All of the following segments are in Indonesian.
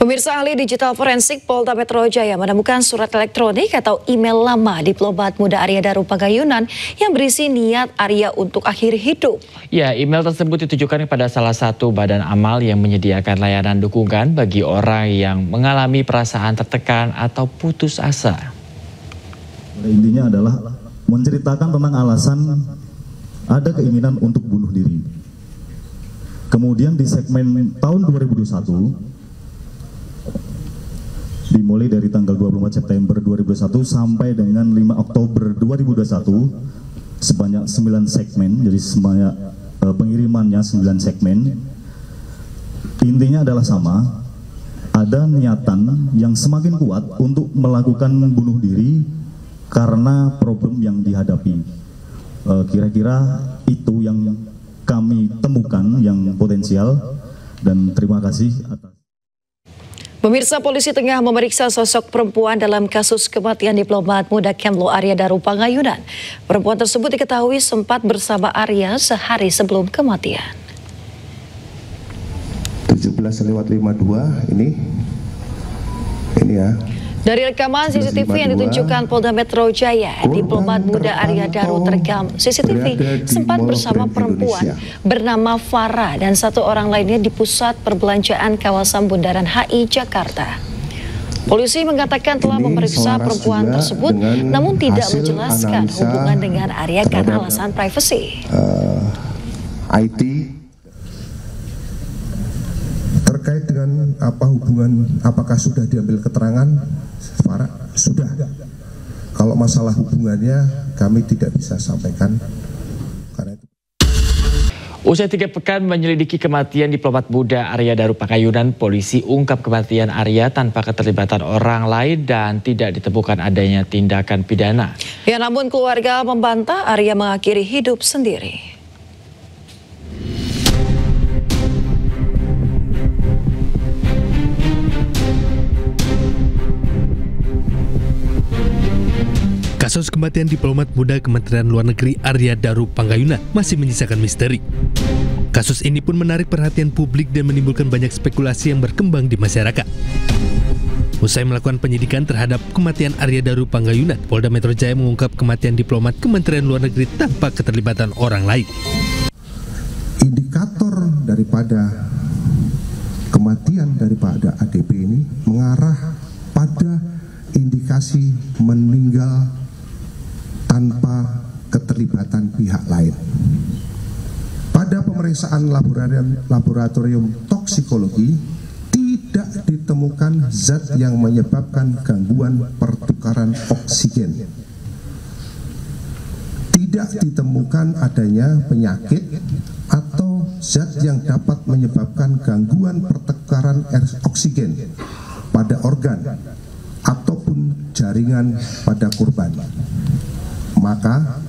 Pemirsa, ahli digital forensik Polda Metro Jaya menemukan surat elektronik atau email lama diplomat muda Arya Daru Pagayunan yang berisi niat Arya untuk akhir hidup. Ya, email tersebut ditujukan kepada salah satu badan amal yang menyediakan layanan dukungan bagi orang yang mengalami perasaan tertekan atau putus asa. Intinya adalah menceritakan tentang alasan ada keinginan untuk bunuh diri. Kemudian di segmen tahun 2021, dimulai dari tanggal 24 September 2021 sampai dengan 5 Oktober 2021 sebanyak 9 segmen, jadi sebanyak pengirimannya 9 segmen. Intinya adalah sama, ada niatan yang semakin kuat untuk melakukan bunuh diri karena problem yang dihadapi. Kira-kira itu yang kami temukan yang potensial, dan terima kasih atas. Pemirsa, polisi tengah memeriksa sosok perempuan dalam kasus kematian diplomat muda Kemlo Arya Daru Pagayunan. Perempuan tersebut diketahui sempat bersama Arya sehari sebelum kematian. 17:52 ini ya. Dari rekaman CCTV yang ditunjukkan Polda Metro Jaya, diplomat muda Arya Daru terekam CCTV sempat bersama perempuan bernama Farah dan satu orang lainnya di pusat perbelanjaan kawasan Bundaran HI Jakarta. Polisi mengatakan telah memeriksa perempuan tersebut, namun tidak menjelaskan hubungan dengan Arya karena alasan privasi. IT terkait dengan apa hubungan, apakah sudah diambil keterangan? Farah sudah. Kalau masalah hubungannya kami tidak bisa sampaikan karena itu. Usai 3 pekan menyelidiki kematian diplomat muda Arya Daru Pagayunan, polisi ungkap kematian Arya tanpa keterlibatan orang lain dan tidak ditemukan adanya tindakan pidana. Ya, namun keluarga membantah Arya mengakhiri hidup sendiri. Kasus kematian diplomat muda Kementerian Luar Negeri Arya Daru Pagayunan masih menyisakan misteri. Kasus ini pun menarik perhatian publik dan menimbulkan banyak spekulasi yang berkembang di masyarakat. Usai melakukan penyidikan terhadap kematian Arya Daru Pagayunan, Polda Metro Jaya mengungkap kematian diplomat Kementerian Luar Negeri tanpa keterlibatan orang lain. Indikator daripada kematian daripada ADP ini mengarah pada indikasi meninggal tanpa keterlibatan pihak lain. Pada pemeriksaan laboratorium toksikologi tidak ditemukan zat yang menyebabkan gangguan pertukaran oksigen. Tidak ditemukan adanya penyakit atau zat yang dapat menyebabkan gangguan pertukaran oksigen pada organ ataupun jaringan pada korban. Maka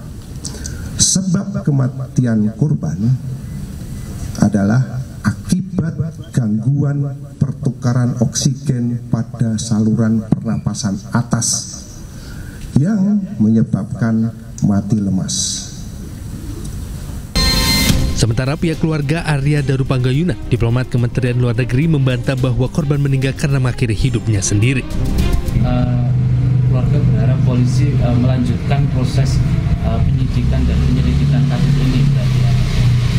sebab kematian korban adalah akibat gangguan pertukaran oksigen pada saluran pernapasan atas yang menyebabkan mati lemas. Sementara pihak keluarga Arya Daru Pagayunan, diplomat Kementerian Luar Negeri, membantah bahwa korban meninggal karena mengakhiri hidupnya sendiri. Keluarga berharap polisi melanjutkan proses penyidikan dan penyelidikan kasus ini.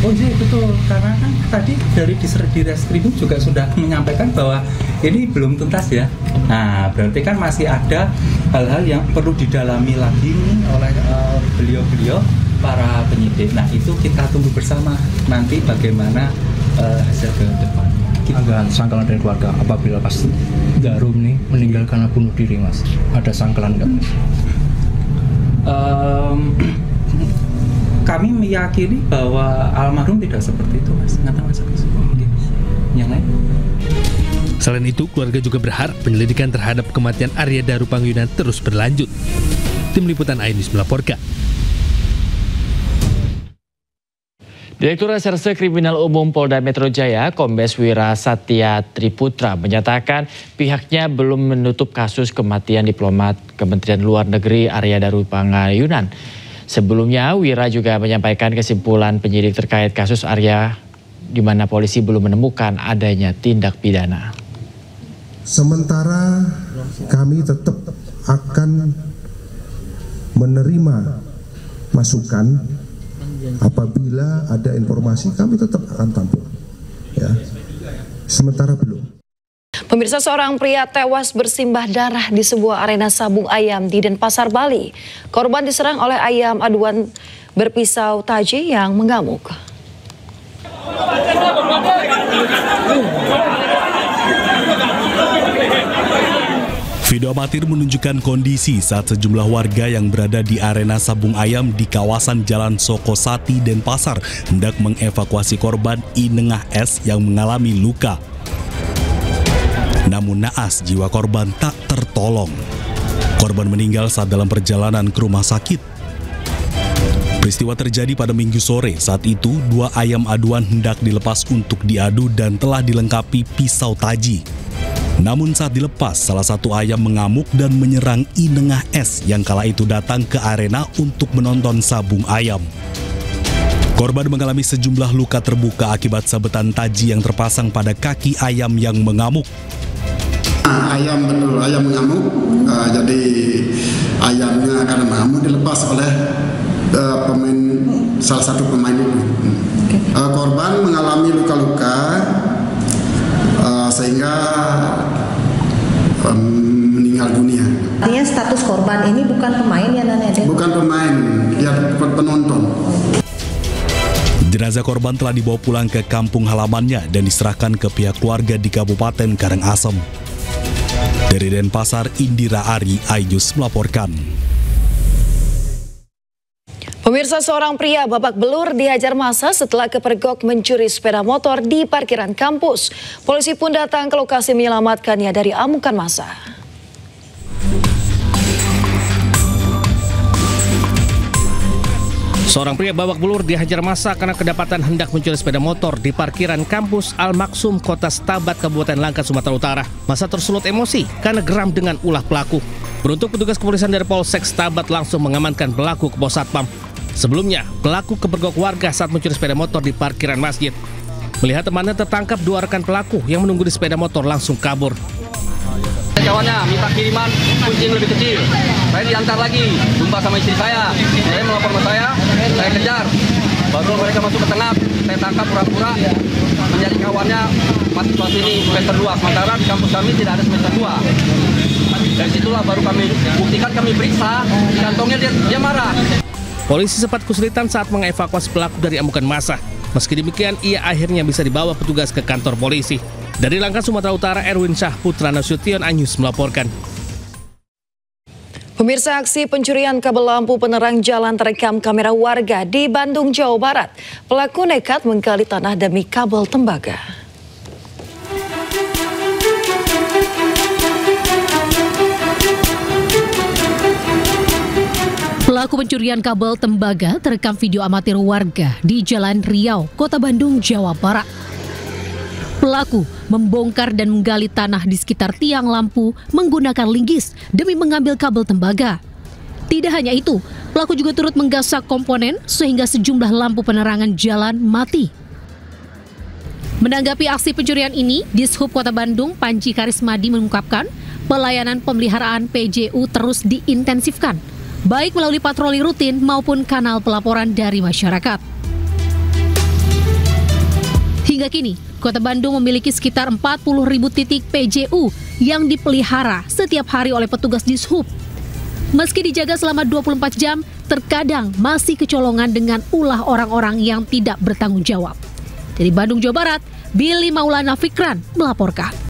Oh iya betul, karena kan tadi dari di Reskrim juga sudah menyampaikan bahwa ini belum tuntas ya. Nah berarti kan masih ada hal-hal yang perlu didalami lagi nih oleh beliau-beliau para penyidik. Nah itu kita tunggu bersama nanti bagaimana hasil ke depan. Agak sangkalan dari keluarga apabila pas Daru nih meninggal karena bunuh diri, Mas. Ada sangkalan nggak, Mas? Kami meyakini bahwa almarhum tidak seperti itu, Mas. Nggak tahu, Mas. Yang lain? Selain itu, keluarga juga berharap penyelidikan terhadap kematian Arya Daru Pagayunan terus berlanjut. Tim Liputan iNews melaporkan. Direktur Reserse Kriminal Umum Polda Metro Jaya, Kombes Wira Satya Triputra, menyatakan pihaknya belum menutup kasus kematian diplomat Kementerian Luar Negeri Arya Daru Pagayunan. Sebelumnya, Wira juga menyampaikan kesimpulan penyidik terkait kasus Arya, di mana polisi belum menemukan adanya tindak pidana. Sementara kami tetap akan menerima masukan apabila ada informasi, kami tetap akan tampung. Ya. Sementara belum. Pemirsa, seorang pria tewas bersimbah darah di sebuah arena sabung ayam di Denpasar, Bali. Korban diserang oleh ayam aduan berpisau taji yang mengamuk. Video amatir menunjukkan kondisi saat sejumlah warga yang berada di arena sabung ayam di kawasan Jalan Sokosati, Denpasar hendak mengevakuasi korban Inengah S yang mengalami luka. Namun naas jiwa korban tak tertolong. Korban meninggal saat dalam perjalanan ke rumah sakit. Peristiwa terjadi pada Minggu sore. Saat itu, 2 ayam aduan hendak dilepas untuk diadu dan telah dilengkapi pisau taji. Namun saat dilepas, salah satu ayam mengamuk dan menyerang Inengah S yang kala itu datang ke arena untuk menonton sabung ayam. Korban mengalami sejumlah luka terbuka akibat sabetan taji yang terpasang pada kaki ayam yang mengamuk. Ayam mengamuk, jadi ayamnya karena mengamuk dilepas oleh salah satu pemain itu. Korban mengalami luka-luka sehingga meninggal dunia. Artinya status korban ini bukan pemain ya Nana? Bukan pemain, dia penonton. Jenazah korban telah dibawa pulang ke kampung halamannya dan diserahkan ke pihak keluarga di Kabupaten Karangasem. Dari Denpasar, Indira Ari Ayus melaporkan. Pemirsa, seorang pria babak belur dihajar massa setelah kepergok mencuri sepeda motor di parkiran kampus. Polisi pun datang ke lokasi menyelamatkannya dari amukan massa. Seorang pria babak belur dihajar massa karena kedapatan hendak mencuri sepeda motor di parkiran kampus Al-Maksum, Kota Stabat, Kabupaten Langkat, Sumatera Utara. Massa tersulut emosi karena geram dengan ulah pelaku. Beruntung petugas kepolisian dari Polsek Stabat langsung mengamankan pelaku ke pos satpam. Sebelumnya, pelaku kepergok warga saat mencuri sepeda motor di parkiran masjid. Melihat temannya tertangkap, 2 rekan pelaku yang menunggu di sepeda motor langsung kabur. Kawannya minta kiriman kunci yang lebih kecil. Saya diantar lagi, jumpa sama istri saya. Saya melapor ke saya kejar. Baru mereka masuk ke tengah, saya tangkap pura-pura menjadi kawannya mahasiswa sini semester 2. Sementara di kampus kami tidak ada semester 2. Dari situlah baru kami buktikan, kami periksa, di kantongnya dia marah. Polisi sempat kesulitan saat mengevakuasi pelaku dari amukan massa. Meski demikian, ia akhirnya bisa dibawa petugas ke kantor polisi. Dari Langkat, Sumatera Utara, Erwin Syah Putra Nasution Anyus melaporkan. Pemirsa, aksi pencurian kabel lampu penerang jalan terekam kamera warga di Bandung, Jawa Barat. Pelaku nekat menggali tanah demi kabel tembaga. Pelaku pencurian kabel tembaga terekam video amatir warga di Jalan Riau, Kota Bandung, Jawa Barat. Pelaku membongkar dan menggali tanah di sekitar tiang lampu menggunakan linggis demi mengambil kabel tembaga. Tidak hanya itu, pelaku juga turut menggasak komponen sehingga sejumlah lampu penerangan jalan mati. Menanggapi aksi pencurian ini, Dishub Kota Bandung Panji Karismadi mengungkapkan pelayanan pemeliharaan PJU terus diintensifkan, baik melalui patroli rutin maupun kanal pelaporan dari masyarakat. Hingga kini, Kota Bandung memiliki sekitar 40.000 titik PJU yang dipelihara setiap hari oleh petugas Dishub. Meski dijaga selama 24 jam, terkadang masih kecolongan dengan ulah orang-orang yang tidak bertanggung jawab. Dari Bandung, Jawa Barat, Billy Maulana Fikran melaporkan.